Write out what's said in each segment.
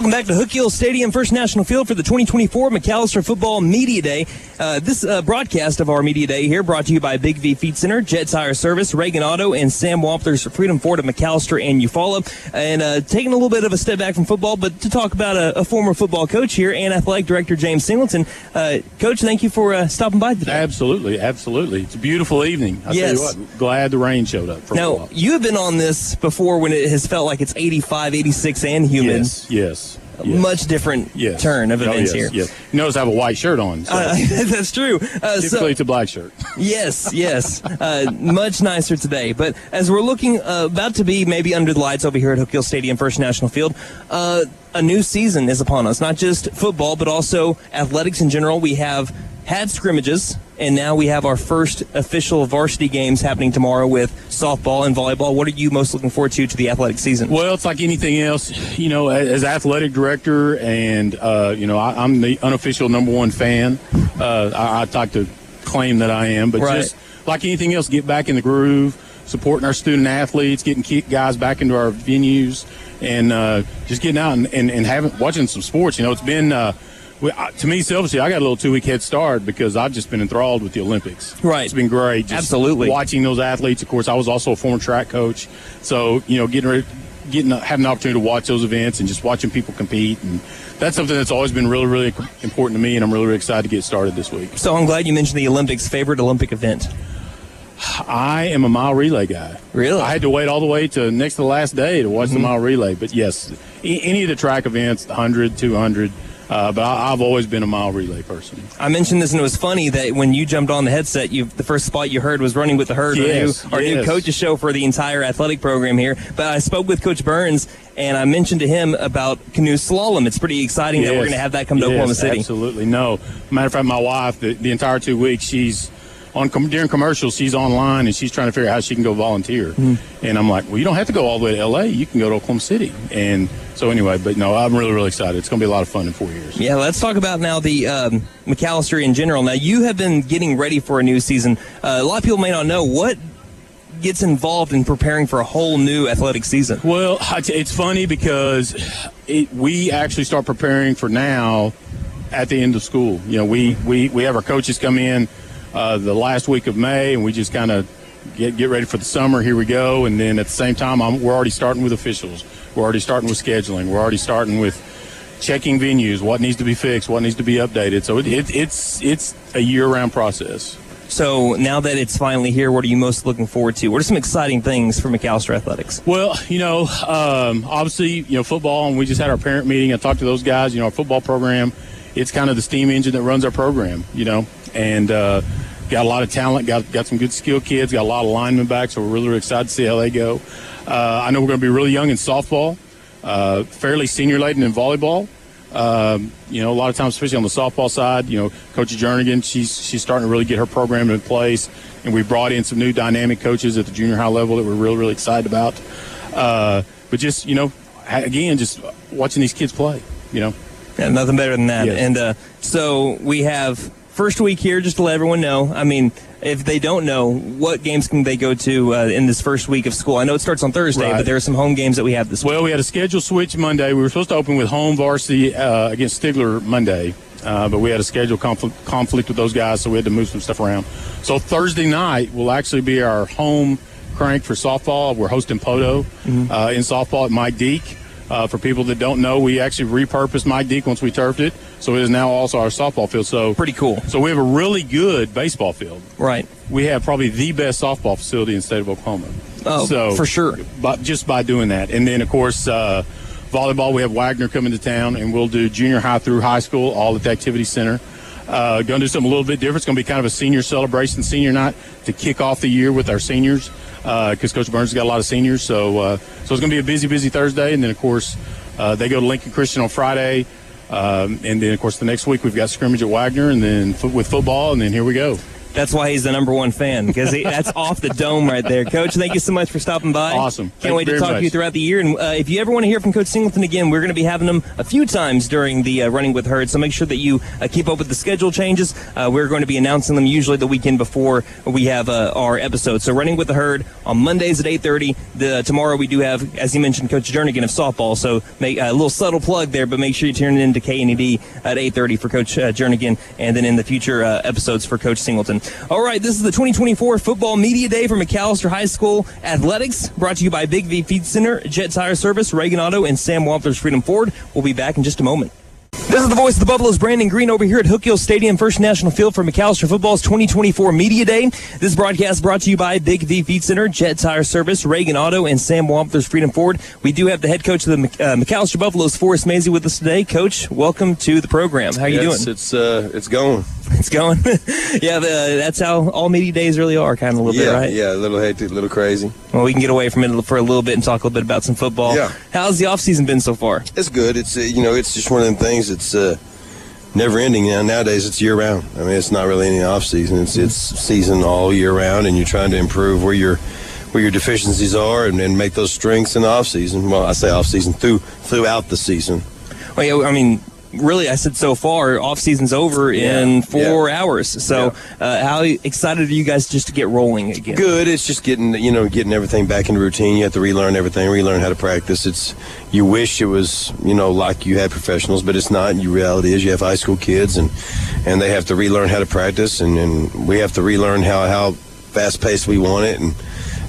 Welcome back to Hook Hill Stadium, First National Field for the 2024 McAlester Football Media Day. This broadcast of our Media Day here brought to you by Big V Feed Center, Jet Tire Service, Ragan Auto, and Sam Wampler's Freedom Ford of McAlester and Eufaula. And taking a little bit of a step back from football, but to talk about a former football coach here and athletic director James Singleton. Coach, thank you for stopping by today. Absolutely. It's a beautiful evening. I'll tell you what, glad the rain showed up for a while. Now, you have been on this before when it has felt like it's 85, 86, and humid. Yes. Much different turn of events here. Yes. You notice I have a white shirt on. So. That's true. Typically, it's a black shirt. Yes. Much nicer today. But as we're looking about to be maybe under the lights over here at Hook Hill Stadium, First National Field, a new season is upon us. Not just football, but also athletics in general. We have had scrimmages, and now we have our first official varsity games happening tomorrow with softball and volleyball. What are you most looking forward to the athletic season? Well, it's like anything else, as athletic director, and, I'm the unofficial number one fan. I'd like to claim that I am, but just like anything else, get back in the groove, supporting our student athletes, getting guys back into our venues, and just getting out and watching some sports. It's been to me, selfishly, I got a little 2-week head start because I've just been enthralled with the Olympics. Right. It's been great. Just absolutely. Watching those athletes. Of course, I was also a former track coach. So, having the opportunity to watch those events and just watching people compete. And that's something that's always been really, really important to me, and I'm really, really excited to get started this week. So I'm glad you mentioned the Olympics. Favorite Olympic event? I am a mile relay guy. Really? I had to wait all the way to next to the last day to watch the mile relay. But, yes, any of the track events, 100, 200, but I've always been a mile relay person. I mentioned this, and it was funny that when you jumped on the headset, the first spot you heard was Running with the Herd, our new coach's show for the entire athletic program here. But I spoke with Coach Burns, and I mentioned to him about canoe slalom. It's pretty exciting that we're going to have that come to Oklahoma City. Absolutely. No. Matter of fact, my wife, the entire 2 weeks, she's during commercials, she's online, and she's trying to figure out how she can go volunteer. And I'm like, well, you don't have to go all the way to L.A. You can go to Oklahoma City. And so anyway, but no, I'm really, really excited. It's going to be a lot of fun in 4 years. Yeah, let's talk about now the McAlester in general. Now, you have been getting ready for a new season. A lot of people may not know what gets involved in preparing for a whole new athletic season. Well, it's funny because we actually start preparing for now at the end of school. We have our coaches come in the last week of May, and we just kind of get ready for the summer. Here we go. And then at the same time, we're already starting with officials. We're already starting with scheduling. We're already starting with checking venues, what needs to be fixed, what needs to be updated. So it's a year-round process. So now that it's finally here, what are you most looking forward to? What are some exciting things for McAlester Athletics? Well, obviously, football, and we just had our parent meeting. I talked to those guys. Our football program, it's kind of the steam engine that runs our program, and got a lot of talent, got some good skilled kids, got a lot of linemen back, so we're really, really excited to see how they go. I know we're going to be really young in softball, fairly senior-laden in volleyball. A lot of times, especially on the softball side, Coach Jernigan, she's starting to really get her program in place, and we brought in some new dynamic coaches at the junior high level that we're really, really excited about. But just, again, just watching these kids play, Yeah, nothing better than that. Yes. And so we have first week here, just to let everyone know. I mean, if they don't know, what games can they go to in this first week of school? I know it starts on Thursday, but there are some home games that we have this week. Well, we had a schedule switch Monday. We were supposed to open with home varsity against Stigler Monday, but we had a schedule conflict with those guys, so we had to move some stuff around. So Thursday night will actually be our home crank for softball. We're hosting Poto in softball at Mike Deek. For people that don't know, we actually repurposed Mike Deek once we turfed it, so it is now also our softball field. So pretty cool. So we have a really good baseball field. Right. We have probably the best softball facility in the state of Oklahoma. Oh, so, for sure. But just by doing that. And then, of course, volleyball, we have Wagner coming to town, and we'll do junior high through high school, all at the Activity Center. Going to do something a little bit different. It's going to be kind of a senior celebration, senior night, to kick off the year with our seniors, because Coach Burns has got a lot of seniors. So it's going to be a busy, busy Thursday. And then, of course, they go to Lincoln Christian on Friday. And then, of course, the next week we've got scrimmage at Wagner, and then with football, and then here we go. That's why he's the number one fan, because that's off the dome right there. Coach, thank you so much for stopping by. Awesome. Can't wait to talk to you throughout the year. And if you ever want to hear from Coach Singleton again, we're going to be having him a few times during the Running with Herd, so make sure that you keep up with the schedule changes. We're going to be announcing them usually the weekend before we have our episode. So Running with the Herd on Mondays at 8:30. Tomorrow we do have, as you mentioned, Coach Jernigan of softball, so make a little subtle plug there, but make sure you tune in to KNED at 8:30 for Coach Jernigan, and then in the future episodes for Coach Singleton. All right, this is the 2024 Football Media Day for McAlester High School Athletics, brought to you by Big V Feed Center, Jet Tire Service, Ragan Auto, and Sam Wampler's Freedom Ford. We'll be back in just a moment. This is the voice of the Buffaloes, Brayden Green, over here at Hook Hill Stadium, First National Field for McAlester Football's 2024 Media Day. This broadcast brought to you by Big V Feed Center, Jet Tire Service, Ragan Auto, and Sam Wampler's Freedom Ford. We do have the head coach of the McAlester Buffaloes, Forrest Mazey, with us today. Coach, welcome to the program. How are you doing? It's going. It's going. Yeah, that's how all media days really are, kind of a little bit, right? Yeah, a little hectic, a little crazy. Well, we can get away from it for a little bit and talk a little bit about some football. Yeah. How's the offseason been so far? It's good. It's it's just one of them things. It's never ending. Nowadays, it's year round. I mean, it's not really any off season. It's season all year round, and you're trying to improve where your deficiencies are and make those strengths in the off season. Well, I say off season throughout the season. Well, yeah, I mean, really, I said so far, off season's over in 4 hours. So, how excited are you guys just to get rolling again? Good. It's just getting everything back in routine. You have to relearn everything, relearn how to practice. You wish it was, like you had professionals, but it's not. Your reality is you have high school kids, and they have to relearn how to practice, and we have to relearn how fast-paced we want it,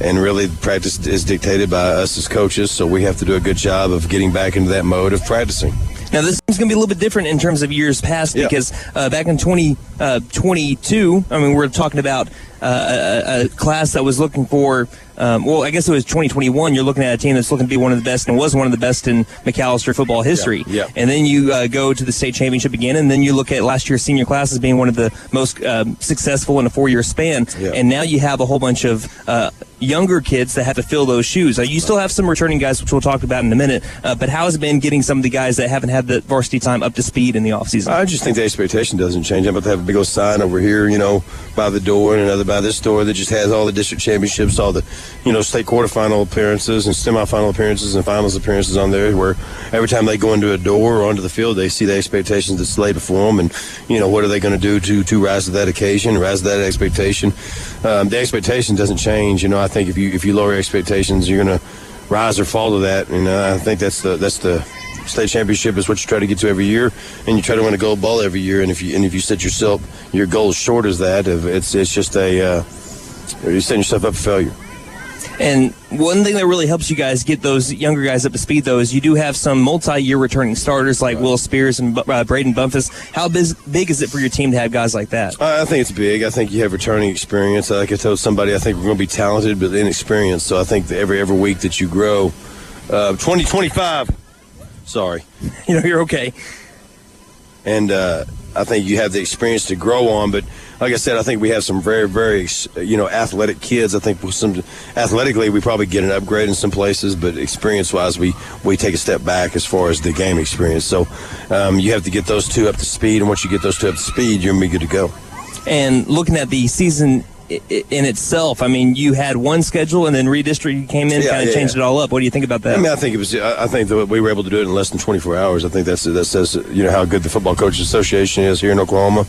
and really practice is dictated by us as coaches, so we have to do a good job of getting back into that mode of practicing. Now, this is going to be a little bit different in terms of years past because back in 2022, we're talking about a class that was looking for, I guess it was 2021. You're looking at a team that's looking to be one of the best and was one of the best in McAlester football history. Yeah. And then you go to the state championship again, and then you look at last year's senior class as being one of the most successful in a 4-year span. Yeah. And now you have a whole bunch of younger kids that have to fill those shoes. You still have some returning guys, which we'll talk about in a minute, but how has it been getting some of the guys that haven't had the varsity time up to speed in the offseason? I just think the expectation doesn't change. I'm about to have a big old sign over here, by the door, and another by this door that just has all the district championships, all the, state quarterfinal appearances and semifinal appearances and finals appearances on there, where every time they go into a door or onto the field, they see the expectations that's laid before them, and, what are they going to do to rise to that occasion, rise to that expectation. The expectation doesn't change. I think if you lower expectations, you're going to rise or fall to that, and I think that's the state championship is what you try to get to every year, and you try to win a gold ball every year. And if you set your goals short as that, it's just you're setting yourself up for failure. And one thing that really helps you guys get those younger guys up to speed, though, is you do have some multi-year returning starters like Will Spears and Brayden Bumphus. How big is it for your team to have guys like that? I think it's big. I think you have returning experience. Like I told somebody, I think we're going to be talented but inexperienced. So I think that every week that you grow, 2025. Sorry. You're okay. And I think you have the experience to grow on, but like I said, I think we have some very, very, athletic kids. I think athletically we probably get an upgrade in some places, but experience-wise we take a step back as far as the game experience. So you have to get those two up to speed, and once you get those two up to speed, you're going to be good to go. And looking at the season in itself, you had one schedule and then redistricting came in, kind of changed it all up. What do you think about that? I think I think that we were able to do it in less than 24 hours. I think that says how good the Football Coaches Association is here in Oklahoma,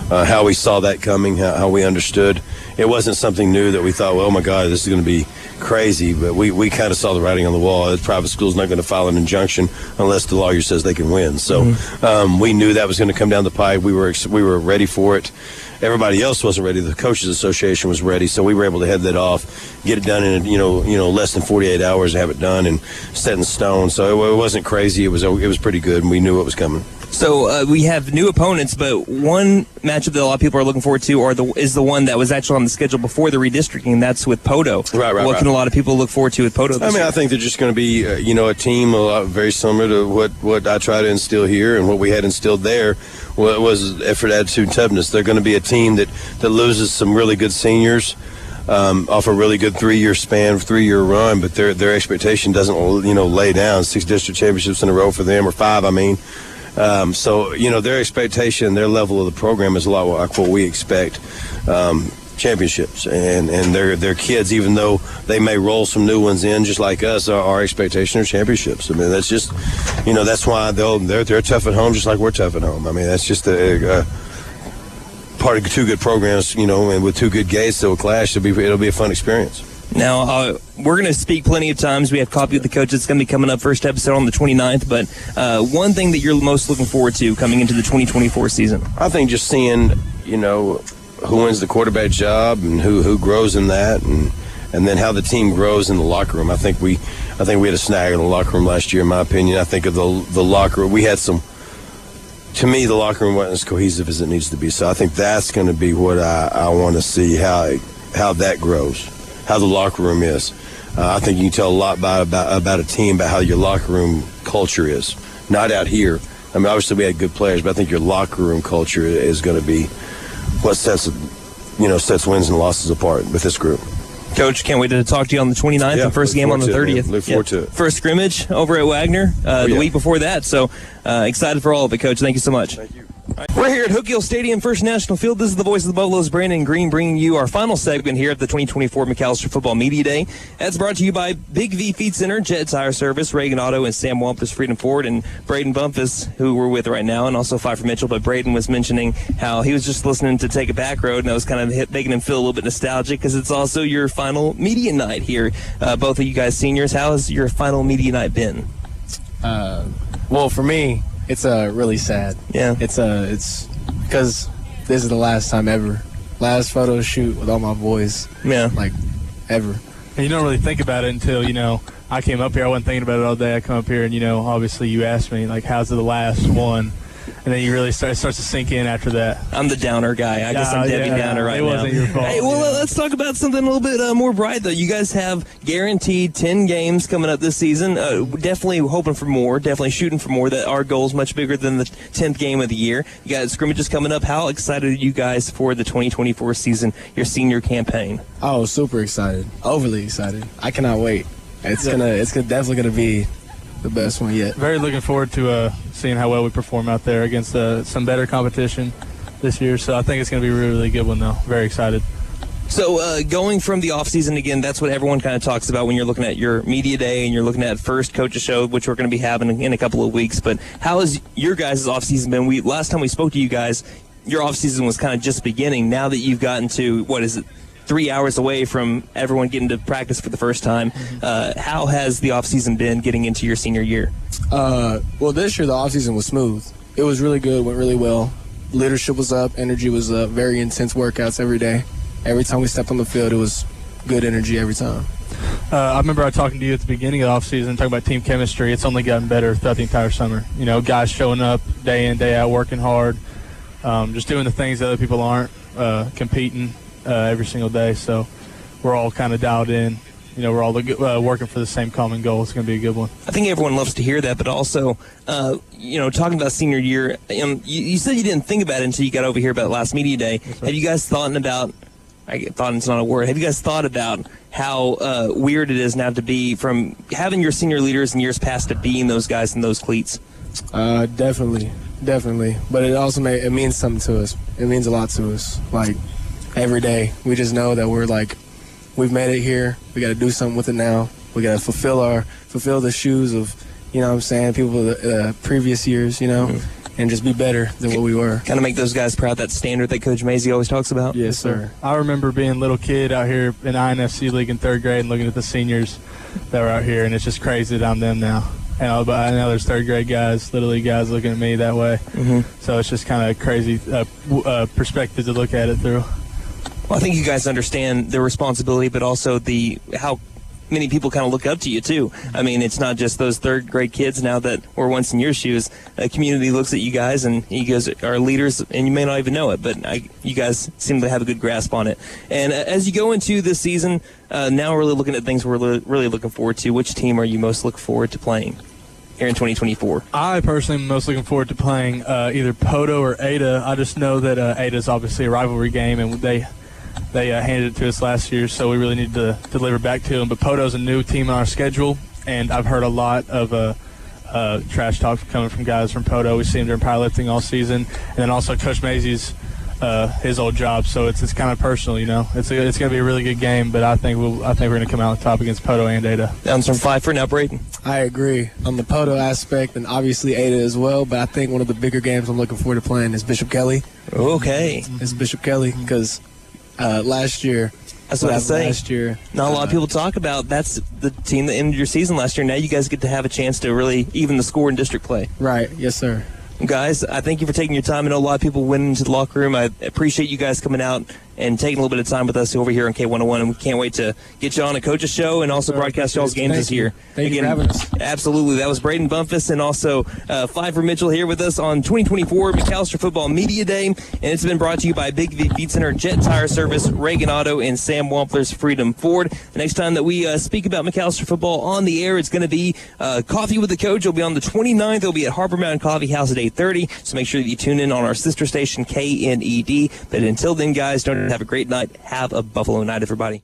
how we saw that coming, how we understood. It wasn't something new that we thought, well, oh my God, this is going to be crazy, but we kind of saw the writing on the wall. The private school's not going to file an injunction unless the lawyer says they can win. So we knew that was going to come down the pipe. We were ready for it. Everybody else wasn't ready. The Coaches Association was ready, so we were able to head that off, get it done in less than 48 hours, have it done and set in stone. So it wasn't crazy. It was pretty good, and we knew what was coming. So we have new opponents, but one matchup that a lot of people are looking forward to is the one that was actually on the schedule before the redistricting, and that's with Poto. Right. What can a lot of people look forward to with Poto this year? I think they're just going to be, a team very similar to what I try to instill here and what we had instilled there was effort, attitude, toughness. They're going to be a team that loses some really good seniors off a really good 3-year span, 3-year run, but their expectation doesn't, lay down 6 district championships in a row for them, or 5, So, their expectation, their level of the program is a lot like what we expect. Championships, and their kids, even though they may roll some new ones in just like us, our expectation are championships. I mean, that's just, that's why they're tough at home just like we're tough at home. I mean, that's just a part of two good programs, and with two good gates that will clash, it'll be a fun experience. Now, we're going to speak plenty of times. We have Coffee with the Coach. It's going to be coming up first episode on the 29th. But one thing that you're most looking forward to coming into the 2024 season? I think just seeing, who wins the quarterback job and who grows in that, and then how the team grows in the locker room. I think we had a snag in the locker room last year, in my opinion. I think of the locker room. We had some. To me, the locker room wasn't as cohesive as it needs to be. So I think that's going to be what I want to see, how that grows, how the locker room is. I think you can tell a lot about a team, about how your locker room culture is. Not out here. I mean, obviously we had good players, but I think your locker room culture is going to be what sets wins and losses apart with this group. Coach, can't wait to talk to you on the 29th and first game on the 30th. Look forward to it. First scrimmage over at Wagner the week before that. So excited for all of it, Coach. Thank you so much. Thank you. We're here at Hook Hill Stadium, First National Field. This is the voice of the Buffaloes, Brayden Green, bringing you our final segment here at the 2024 McAlester Football Media Day. That's brought to you by Big V Feed Center, Jet Tire Service, Ragan Auto, and Sam Wampler, Freedom Ford, and Brayden Bumphus, who we're with right now, and also Fyfer Mitchell. But Brayden was mentioning how he was just listening to Take a Back Road, and that was kind of making him feel a little bit nostalgic because it's also your final media night here. Both of you guys seniors, how has your final media night been? Well, for me, it's really sad. Yeah. It's because this is the last time ever. Last photo shoot with all my boys. Yeah. Like, ever. And you don't really think about it until, I came up here. I wasn't thinking about it all day. I come up here and, obviously you asked me, like, how's the last one? And then you really it starts to sink in after that. I'm the downer guy. I guess I'm Debbie Downer right now. It wasn't your fault. Hey, well, let's talk about something a little bit more bright, though. You guys have guaranteed 10 games coming up this season. Definitely hoping for more, definitely shooting for more. That our goal is much bigger than the 10th game of the year. You got scrimmages coming up. How excited are you guys for the 2024 season, your senior campaign? Oh, super excited. Overly excited. I cannot wait. It's definitely gonna be the best one yet. Very looking forward to seeing how well we perform out there against some better competition this year. So I think it's going to be a really, really good one, though. Very excited. So going from the offseason, again, that's what everyone kind of talks about when you're looking at your media day and you're looking at first coaches show, which we're going to be having in a couple of weeks. But how has your guys' offseason been? Last time we spoke to you guys, your offseason was kind of just beginning. Now that you've gotten to, 3 hours away from everyone getting to practice for the first time, how has the offseason been getting into your senior year? Well, this year the offseason was smooth. It was really good, went really well. Leadership was up, energy was up, very intense workouts every day. Every time we stepped on the field, it was good energy every time. I remember I talking to you at the beginning of the offseason, talking about team chemistry. It's only gotten better throughout the entire summer. Guys showing up day in, day out, working hard, just doing the things that other people aren't, competing every single day. So we're all kind of dialed in. We're all working for the same common goal. It's going to be a good one. I think everyone loves to hear that, but also, talking about senior year, you said you didn't think about it until you got over here about last media day. Yes, have you guys thought about, it's not a word, have you guys thought about how weird it is now to be from having your senior leaders in years past to being those guys in those cleats? Definitely. But it also it means something to us. It means a lot to us. Like, every day, we just know that we've made it here. We got to do something with it now. We got to fulfill the shoes of, people of the previous years, and just be better than what we were. Kind of make those guys proud, that standard that Coach Mazey always talks about? Yes, sir. I remember being a little kid out here in INFC League in third grade and looking at the seniors that were out here, and it's just crazy that I'm them now. And I know there's third grade guys, Little League guys looking at me that way. Mm-hmm. So it's just kind of a crazy perspective to look at it through. Well, I think you guys understand the responsibility, but also how many people kind of look up to you, too. I mean, it's not just those third-grade kids now that were once in your shoes. A community looks at you guys, and you guys are leaders, and you may not even know it, but you guys seem to have a good grasp on it. And as you go into this season, now we're really looking at things we're really looking forward to. Which team are you most looking forward to playing here in 2024? I personally am most looking forward to playing either Poto or Ada. I just know that Ada is obviously a rivalry game, and they handed it to us last year, so we really need to deliver back to them. But Poto's a new team on our schedule, and I've heard a lot of trash talk coming from guys from Poto. We see him during powerlifting all season, and then also Coach Mazey's his old job. So it's kind of personal, you know. It's going to be a really good game, but I think we're going to come out on top against Poto and Ada. Down from Fyfer, now Brayden. I agree on the Poto aspect and obviously Ada as well, but I think one of the bigger games I'm looking forward to playing is Bishop Kelly. Okay. It's Bishop Kelly because last year. That's what I say. Last year, not a lot of people talk about. That's the team that ended your season last year. Now you guys get to have a chance to really even the score in district play. Right. Yes, sir. Guys, I thank you for taking your time. I know a lot of people went into the locker room. I appreciate you guys coming out and taking a little bit of time with us over here on K101, and we can't wait to get you on a coach's show and also broadcast y'all's games this year. Thank you for having us. Absolutely. That was Brayden Bumphus and also Fyfer Mitchell here with us on 2024 McAlester Football Media Day, and it's been brought to you by Big V Feed Center, Jet Tire Service, Ragan Auto, and Sam Wampler's Freedom Ford. The next time that we speak about McAlester football on the air, it's going to be Coffee with the Coach. It'll be on the 29th. It'll be at Harbor Mountain Coffee House at 8:30, so make sure that you tune in on our sister station, KNED. But until then, guys, don't have a great night. Have a Buffalo night, everybody.